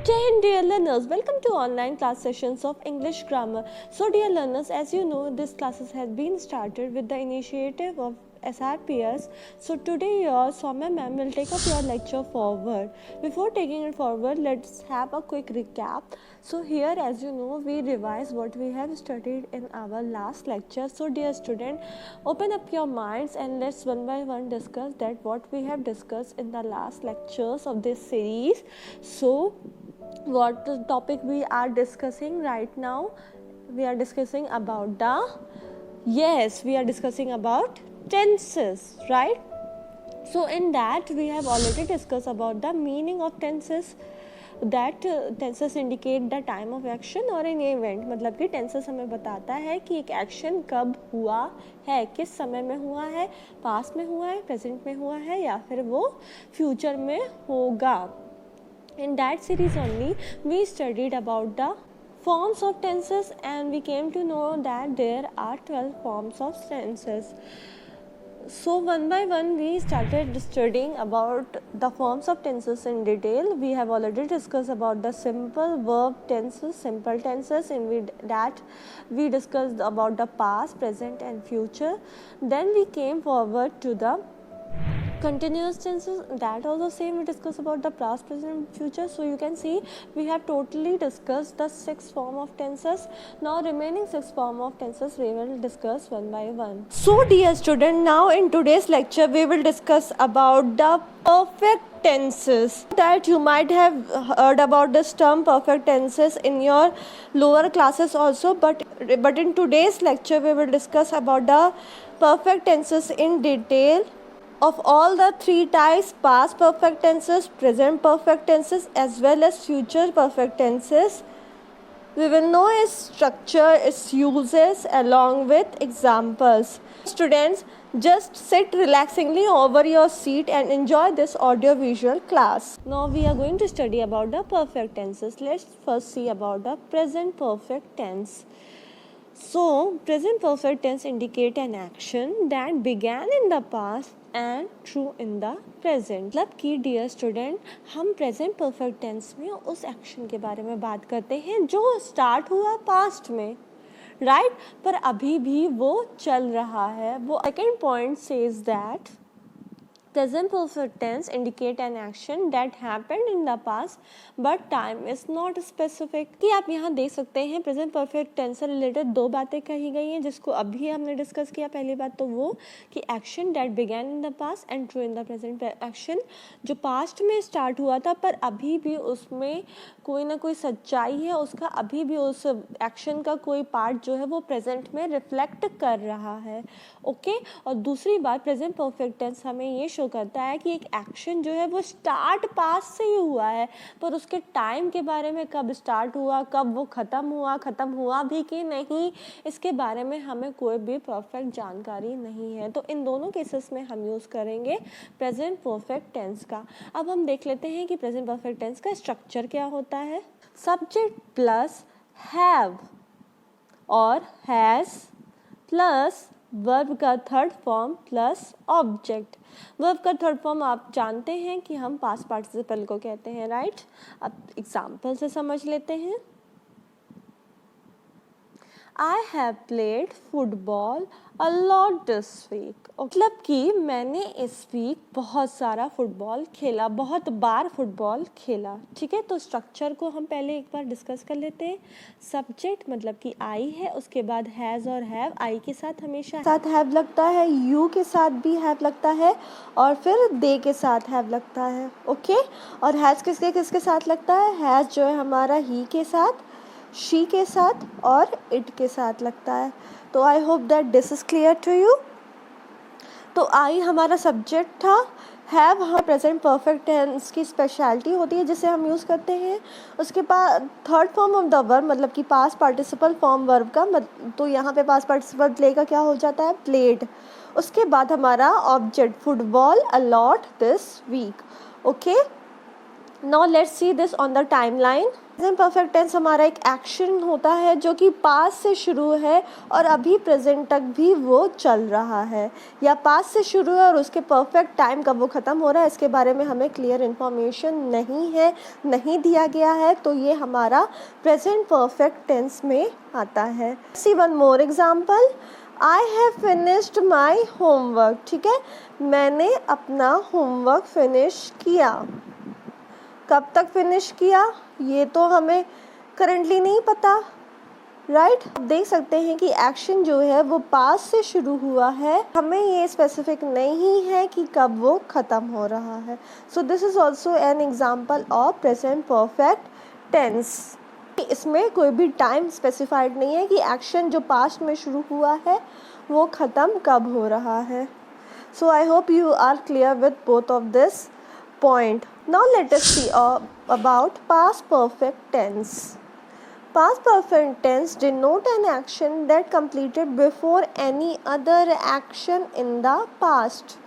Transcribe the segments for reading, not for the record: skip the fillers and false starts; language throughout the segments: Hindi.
Jai dear learners, welcome to online class sessions of English grammar. So dear learners, as you know, this classes has been started with the initiative of SRPS. So today your Soumya ma'am will take up your lecture forward. Before taking it forward, let's have a quick recap. So here, as you know, we revise what we have studied in our last lecture. So dear student, open up your minds and let's one by one discuss that what we have discussed in the last lectures of this series. So what the topic we are discussing right now? We are discussing about tenses, right? So in that we have already discussed about the meaning of tenses. That tenses indicate the time of action और an event. मतलब कि tenses हमें बताता है कि एक action कब हुआ है, किस समय में हुआ है, past में हुआ है, present में हुआ है या फिर वो future में होगा. In that series only we studied about the forms of tenses and we came to know that there are 12 forms of tenses. So one by one we started studying about the forms of tenses in detail. We have already discussed about the simple verb tenses, simple tenses, in that we discussed about the past, present and future. Then we came forward to the continuous tenses, that also same we discuss about the past, present and future. So you can see we have totally discussed the 6 form of tenses. Now remaining 6 form of tenses we will discuss one by one. So dear student, now in today's lecture we will discuss about the perfect tenses. That you might have heard about this term perfect tenses in your lower classes also, but in today's lecture we will discuss about the perfect tenses in detail of all the 3 types: past perfect tenses, present perfect tenses as well as future perfect tenses. We will know its structure, its uses along with examples. Students, just sit relaxingly over your seat and enjoy this audio visual class. Now we are going to study about the perfect tenses. Let's first see about the present perfect tense. So, present perfect tense indicate an action that began in the past and true in the present. मतलब कि डियर स्टूडेंट, हम प्रेजेंट परफेक्ट टेंस में उस एक्शन के बारे में बात करते हैं जो स्टार्ट हुआ पास्ट में, राइट पर अभी भी वो चल रहा है. वो second point says that present perfect tense indicate an action that happened in the past but time is not specific. कि आप यहाँ देख सकते हैं present perfect tense से रिलेटेड 2 बातें कही गई हैं जिसको अभी हमने डिस्कस किया. पहली बात तो वो कि action that began in the past and true in the present. action जो past में स्टार्ट हुआ था पर अभी भी उसमें कोई ना कोई सच्चाई है, उसका अभी भी उस एक्शन का कोई पार्ट जो है वो प्रेजेंट में रिफ्लेक्ट कर रहा है. ओके और दूसरी बात प्रेजेंट परफेक्ट टेंस हमें ये शो करता है कि एक एक्शन जो है वो स्टार्ट पास्ट से ही हुआ है पर उसके टाइम के बारे में, कब स्टार्ट हुआ, कब वो ख़त्म हुआ भी कि नहीं, इसके बारे में हमें कोई भी परफेक्ट जानकारी नहीं है. तो इन दोनों केसेस में हम यूज़ करेंगे प्रेजेंट परफेक्ट टेंस का. अब हम देख लेते हैं कि प्रेजेंट परफेक्ट टेंस का स्ट्रक्चर क्या होता है. सब्जेक्ट प्लस हैव और हैज़ प्लस वर्ब का third form plus object. Verb का थर्ड फॉर्म आप जानते हैं कि हम पास्ट पार्टिसिपल को कहते हैं, राइट. अब एग्जाम्पल से समझ लेते हैं. I have played football a lot this week. मतलब कि मैंने इस वीक बहुत सारा फुटबॉल खेला, बहुत बार फुटबॉल खेला. ठीक है, तो स्ट्रक्चर को हम पहले एक बार डिस्कस कर लेते हैं. सब्जेक्ट मतलब कि आई है, उसके बाद हैज़ और हैव. आई के साथ हमेशा साथ हैव लगता है, यू के साथ भी हैव लगता है और फिर दे के साथ हैव लगता है. ओके और हैज़ किसके साथ लगता है. हैज़ जो है हमारा ही के साथ, शी के साथ और इट के साथ लगता है. तो I hope that this is clear to you. तो आई हमारा सब्जेक्ट था. हैव हाँ प्रेजेंट परफेक्ट टेंस की स्पेशलिटी होती है जिसे हम यूज़ करते हैं. उसके बाद third form of the verb मतलब कि पास्ट पार्टिसिपल फॉर्म वर्ब का, तो यहाँ पे पास्ट पार्टिसिपल प्ले का क्या हो जाता है, प्लेड. उसके बाद हमारा object football a lot this week. Okay now let's see this on the timeline. Present perfect tense हमारा एक एक्शन होता है जो कि पास्ट से शुरू है और अभी प्रेजेंट तक भी वो चल रहा है, या पास्ट से शुरू है और उसके परफेक्ट टाइम कब वो ख़त्म हो रहा है इसके बारे में हमें क्लियर इन्फॉर्मेशन नहीं है, नहीं दिया गया है, तो ये हमारा प्रेजेंट परफेक्ट टेंस में आता है। See one more example, I have finished my homework. ठीक है, मैंने अपना होमवर्क फिनिश किया। कब तक फिनिश किया ये तो हमें करंटली नहीं पता, राइट। आप देख सकते हैं कि एक्शन जो है वो पास्ट से शुरू हुआ है, हमें ये स्पेसिफिक नहीं है कि कब वो ख़त्म हो रहा है। So this is also an example of present perfect tense. इसमें कोई भी टाइम स्पेसिफाइड नहीं है कि एक्शन जो पास्ट में शुरू हुआ है वो ख़त्म कब हो रहा है। So I hope you are clear with both of this point. Now let us see about past perfect tense. Past perfect tense denote an action that completed before any other action in the past.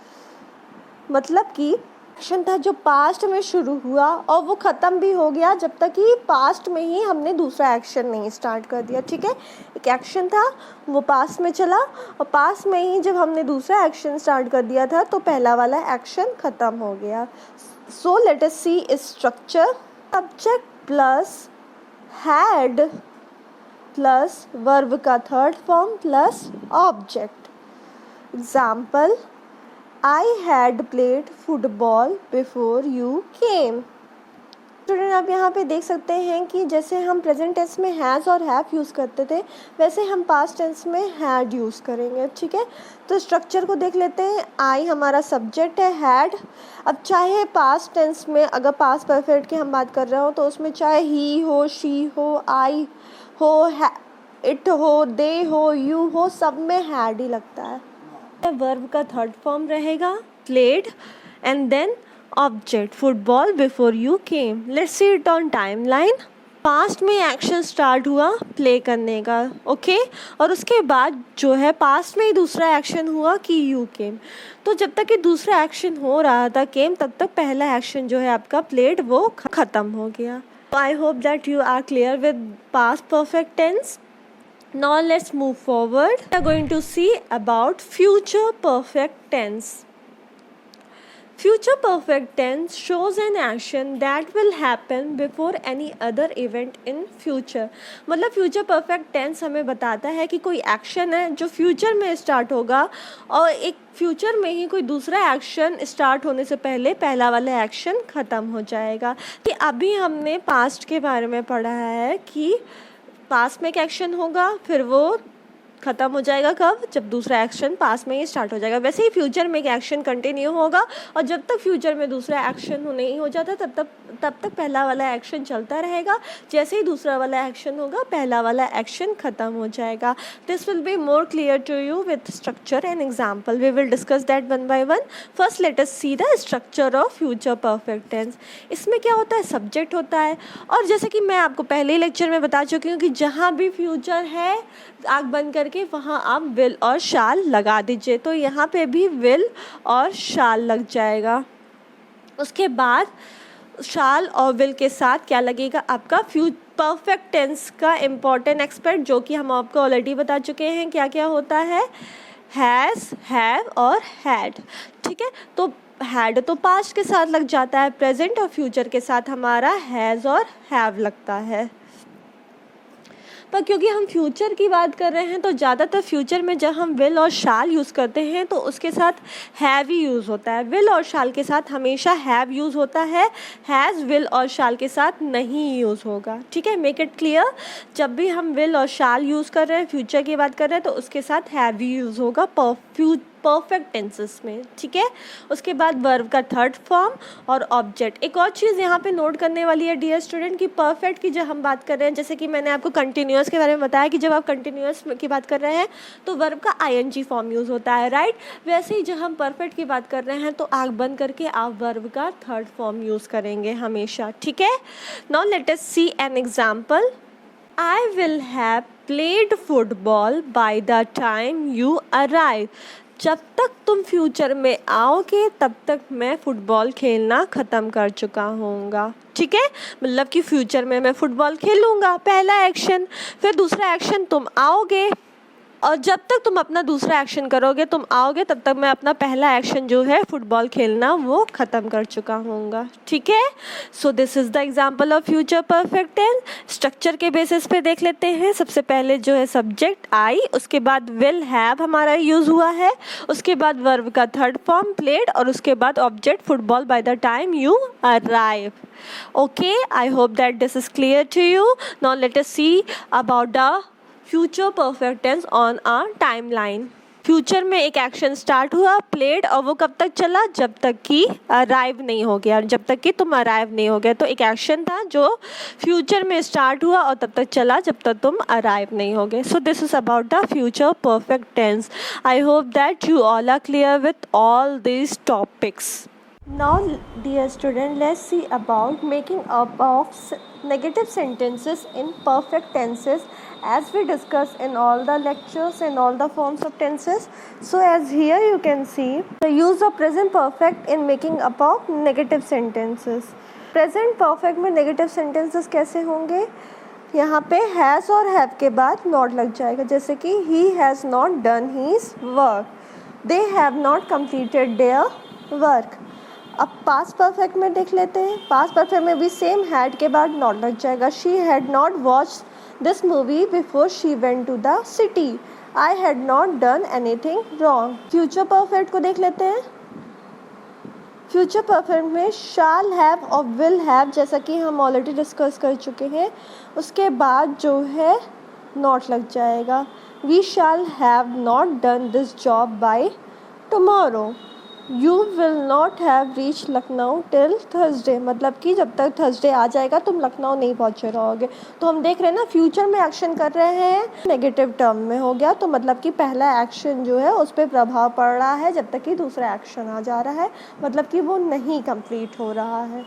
मतलब कि एक्शन था जो पास्ट में शुरू हुआ और वो ख़त्म भी हो गया जब तक कि पास्ट में ही हमने दूसरा एक्शन नहीं स्टार्ट कर दिया। ठीक है, एक एक्शन था वो पास्ट में चला और पास्ट में ही जब हमने दूसरा एक्शन स्टार्ट कर दिया था तो पहला वाला एक्शन ख़त्म हो गया। So let us see structure, subject plus had plus verb का third form plus object. Example, I had played football before you came. Student आप यहाँ पे देख सकते हैं कि जैसे हम प्रेजेंट टेंस में हैज़ और हैव यूज़ करते थे वैसे हम पास्ट टेंस में हैड यूज़ करेंगे। ठीक है, तो स्ट्रक्चर को देख लेते हैं। आई हमारा सब्जेक्ट है, हैड। अब चाहे पास्ट टेंस में अगर पास्ट परफेक्ट की हम बात कर रहे हो तो उसमें चाहे ही हो, शी हो, आई हो, इट हो, दे हो, यू हो, सब में हैड ही लगता है। वर्ब का थर्ड फॉर्म रहेगा played and then object football before you came. Let's see it on timeline. Past में एक्शन स्टार्ट हुआ प्ले करने का, ओके, और उसके बाद जो है पास्ट में ही दूसरा एक्शन हुआ कि यू केम। तो जब तक कि दूसरा एक्शन हो रहा था केम तब तक पहला एक्शन जो है आपका प्लेड वो ख़त्म हो गया। I hope that you are clear with past perfect tense. Now let's move forward. We are going to see about future perfect tense. Future perfect tense shows an action that will happen before any other event in future. मतलब future perfect tense हमें बताता है कि कोई एक्शन है जो फ्यूचर में स्टार्ट होगा और एक फ्यूचर में ही कोई दूसरा एक्शन स्टार्ट होने से पहले पहला वाला एक्शन ख़त्म हो जाएगा। कि अभी हमने पास्ट के बारे में पढ़ा है कि पास्ट में एक एक्शन होगा फिर वो ख़त्म हो जाएगा कब, जब दूसरा एक्शन पास्ट में ही स्टार्ट हो जाएगा। वैसे ही फ्यूचर में एक एक्शन कंटिन्यू होगा और जब तक फ्यूचर में दूसरा एक्शन नहीं हो जाता तब तक पहला वाला एक्शन चलता रहेगा। जैसे ही दूसरा वाला एक्शन होगा पहला वाला एक्शन ख़त्म हो जाएगा। This will be more clear to you with structure and example. We will discuss that one by one. First let us see the structure of future perfect tense. इसमें क्या होता है, सब्जेक्ट होता है, और जैसे कि मैं आपको पहले ही लेक्चर में बता चुकी हूँ कि जहाँ भी फ्यूचर है आँख बंद करके वहाँ आप विल और शाल लगा दीजिए। तो यहाँ पे भी विल और शाल लग जाएगा। उसके बाद शाल और विल के साथ क्या लगेगा, आपका परफेक्ट टेंस का इम्पॉर्टेंट एक्सपर्ट जो कि हम आपको ऑलरेडी बता चुके हैं क्या क्या होता है, हैज़, हैव और हैड। ठीक है, तो हैड तो पास्ट के साथ लग जाता है, प्रेजेंट और फ्यूचर के साथ हमारा हैज़ और हैव लगता है। पर क्योंकि हम फ्यूचर की बात कर रहे हैं तो ज़्यादातर फ्यूचर में जब हम विल और शाल यूज़ करते हैं तो उसके साथ हैव ही यूज़ होता है। विल और शाल के साथ हमेशा हैव यूज़ होता है, हैज़ विल और शाल के साथ नहीं यूज़ होगा। ठीक है, मेक इट क्लियर। जब भी हम विल और शाल यूज़ कर रहे हैं, फ्यूचर की बात कर रहे हैं, तो उसके साथ हैव ही यूज़ होगा परफेक्ट टेंसेस में। ठीक है, उसके बाद वर्ब का थर्ड फॉर्म और ऑब्जेक्ट। एक और चीज़ यहाँ पे नोट करने वाली है डियर स्टूडेंट कि परफेक्ट की जब हम बात कर रहे हैं, जैसे कि मैंने आपको कंटिन्यूअस के बारे में बताया कि जब आप कंटिन्यूअस की बात कर रहे हैं तो वर्ब का आईएनजी फॉर्म यूज़ होता है, राइट। वैसे ही जब हम परफेक्ट की बात कर रहे हैं तो आँख बंद करके आप वर्ब का थर्ड फॉर्म यूज़ करेंगे हमेशा। ठीक है, now let us see an example. I will have played football by the time you arrive. जब तक तुम फ्यूचर में आओगे तब तक मैं फुटबॉल खेलना ख़त्म कर चुका होऊंगा। ठीक है, मतलब कि फ्यूचर में मैं फुटबॉल खेलूँगा, पहला एक्शन। फिर दूसरा एक्शन, तुम आओगे, और जब तक तुम अपना दूसरा एक्शन करोगे, तुम आओगे, तब तक मैं अपना पहला एक्शन जो है फुटबॉल खेलना वो ख़त्म कर चुका होऊंगा। ठीक है, so this is the example of future perfect tense. Structure के बेसिस पे देख लेते हैं। सबसे पहले जो है सब्जेक्ट आई, उसके बाद विल हैव हमारा यूज़ हुआ है, उसके बाद वर्ब का थर्ड फॉर्म प्लेड, और उसके बाद object football by the time you arrive. Okay, I hope that this is clear to you. Now let us see about the future perfect tense on our timeline. Future में एक एक्शन स्टार्ट हुआ, प्लेड, और वो कब तक चला, जब तक कि अराइव नहीं हो गया, जब तक कि तुम अराइव नहीं हो गए। तो एक एक्शन था जो फ्यूचर में स्टार्ट हुआ और तब तक चला जब तक तुम अराइव नहीं हो गए। So this is about the future perfect tense. I hope that you all are clear with all these topics. Now, dear student, let's see about making up of negative sentences in perfect tenses, as we discussed in all the lectures in all the forms of tenses. So, as here you can see the use of present perfect in making up of negative sentences. Present perfect में negative sentences कैसे होंगे? यहाँ पे has और have के बाद not लग जाएगा, जैसे कि he has not done his work, they have not completed their work. अब पास्ट परफेक्ट में देख लेते हैं। पास्ट परफेक्ट में भी सेम हैड के बाद नॉट लग जाएगा। She had not watch this movie before she went to the city. I had not done anything wrong. Future perfect को देख लेते हैं। फ्यूचर परफेक्ट में शाल हैव और विल हैव, जैसा कि हम ऑलरेडी डिस्कस कर चुके हैं, उसके बाद जो है नॉट लग जाएगा। We shall have not done this job by tomorrow. You will not have reach Lucknow till Thursday, मतलब कि जब तक थर्सडे आ जाएगा तुम लखनऊ नहीं पहुँचे रहोगे। तो हम देख रहे हैं ना, फ्यूचर में एक्शन कर रहे हैं, नेगेटिव टर्म में हो गया, तो मतलब कि पहला एक्शन जो है उस पर प्रभाव पड़ रहा है जब तक कि दूसरा एक्शन आ जा रहा है, मतलब कि वो नहीं कंप्लीट हो रहा है।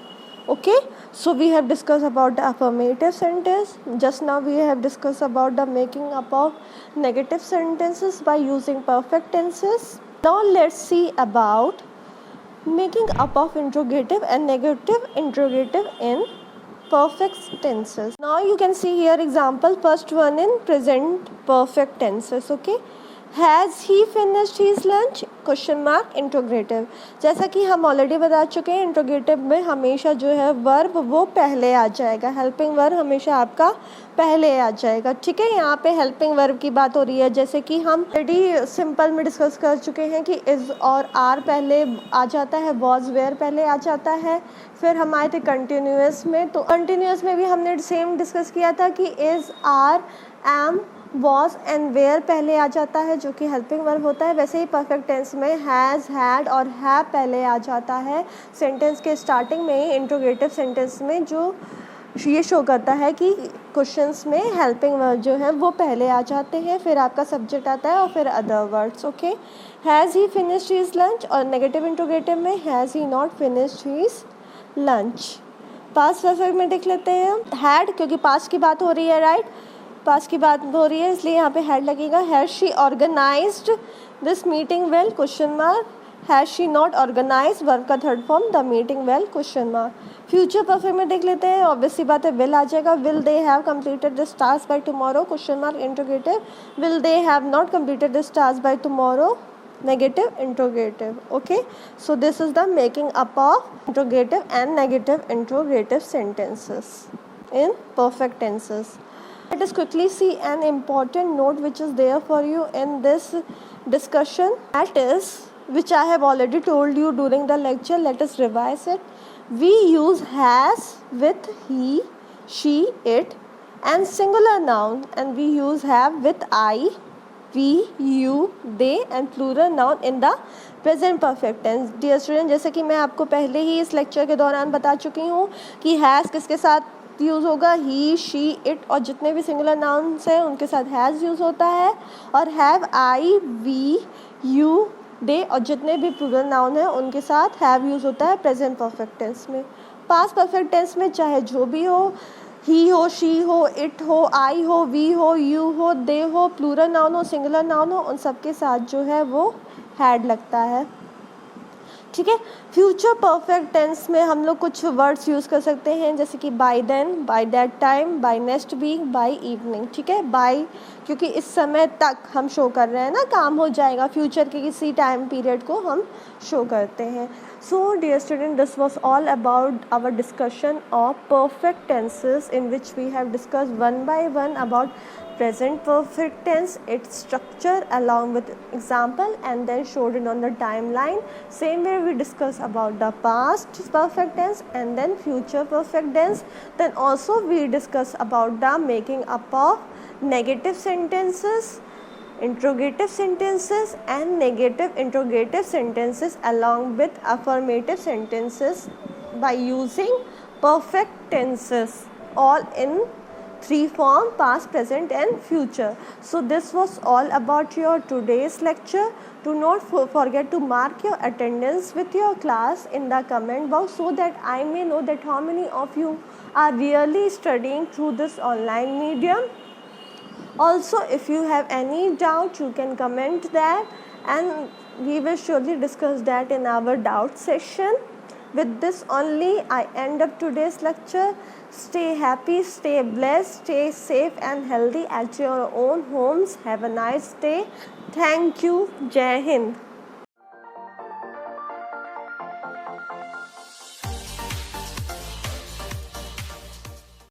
Okay, so we have discussed about the affirmative sentence. Just now we have discussed about the making up of negative sentences by using perfect tenses. Now let's see about making up of interrogative and negative interrogative in perfect tenses. Now you can see here example. First one in present perfect tenses. Okay, has he finished his lunch, question mark, interrogative. जैसा कि हम ऑलरेडी बता चुके हैं, इंट्रोगेटिव में हमेशा जो है वर्ब वो पहले आ जाएगा, हेल्पिंग वर्ब हमेशा आपका पहले आ जाएगा। ठीक है, यहाँ पे हेल्पिंग वर्ब की बात हो रही है, जैसे कि हम ऑलरेडी सिंपल में डिस्कस कर चुके हैं कि इज़ और आर पहले आ जाता है, वॉज वेयर पहले आ जाता है। फिर हम आए थे कंटिन्यूअस में, तो कंटिन्यूअस में भी हमने सेम डिस्कस किया था कि is, are, am, was and were पहले आ जाता है, जो कि हेल्पिंग वर्ब होता है। वैसे ही परफेक्ट टेंस में हैज़, हैड और हैव पहले आ जाता है सेंटेंस के स्टार्टिंग में ही। इंट्रोगेटिव सेंटेंस में जो ये शो करता है कि क्वेश्चंस में हेल्पिंग वर्ब जो है वो पहले आ जाते हैं, फिर आपका सब्जेक्ट आता है और फिर other words. Okay, has he finished his lunch, और नेगेटिव इंट्रोगेटिव में has he not finished his lunch. Past perfect में देख लेते हैं हम हैड, क्योंकि पास्ट की बात हो रही है, राइट, पास्ट की बात हो रही है इसलिए यहाँ पे हैड लगेगा। Has she organised this meeting well, question mark. Has she not organised, verb का third form, the meeting well, question mark. Future perfect में देख लेते हैं, ऑब्वियस सी बात है विल आ जाएगा। Will they have completed this task by tomorrow, question mark, interrogative. Will they have not completed this task by tomorrow, negative interrogative. Okay, so this is the making up of interrogative and negative interrogative sentences in perfect tenses. Let us quickly see an important note which is there for you in this discussion, that is, which I have already told you during the lecture. Let us revise it. We use has with he, she, it and singular noun, and we use have with I, we, you, they and plural noun in the present perfect tense. Dear student, जैसे कि मैं आपको पहले ही इस लेक्चर के दौरान बता चुकी हूँ कि हैज़ किसके साथ यूज़ होगा, ही, शी, इट और जितने भी सिंगुलर नाउन्स हैं उनके साथ हैज़ यूज़ होता है, और हैव, आई, वी, यू, दे और जितने भी प्लूरल नाउन हैं उनके साथ हैव यूज़ होता है प्रेजेंट परफेक्ट टेंस में। पास्ट परफेक्ट टेंस में चाहे जो भी हो, ही हो, शी हो, इट हो, आई हो, वी हो, यू हो, दे हो, प्लूरल नाउन हो, सिंगुलर नाउन हो, उन सब के साथ जो है वो हैड लगता है, ठीक है। फ्यूचर परफेक्ट टेंस में हम लोग कुछ वर्ड्स यूज़ कर सकते हैं, जैसे कि by then, by that time, by next week, by evening, ठीक है। बाय क्योंकि इस समय तक हम शो कर रहे हैं ना, काम हो जाएगा, फ्यूचर के किसी टाइम पीरियड को हम शो करते हैं। So dear student, this was all about our discussion of perfect tenses, in which we have discussed one by one about present perfect tense, its structure along with example, and then showed it on the timeline. Same way we discuss about the past perfect tense and then future perfect tense. Then also we discuss about the making up of negative sentences, interrogative sentences and negative interrogative sentences along with affirmative sentences by using perfect tenses, all in three form: past, present and future. So this was all about your today's lecture. Do not forget to mark your attendance with your class in the comment box, so that I may know that how many of you are really studying through this online medium. Also, if you have any doubt, you can comment that, and we will surely discuss that in our doubt session. With this only I end up today's lecture. Stay happy, stay blessed, stay safe and healthy at your own homes. Have a nice day. Thank you. Jai Hind.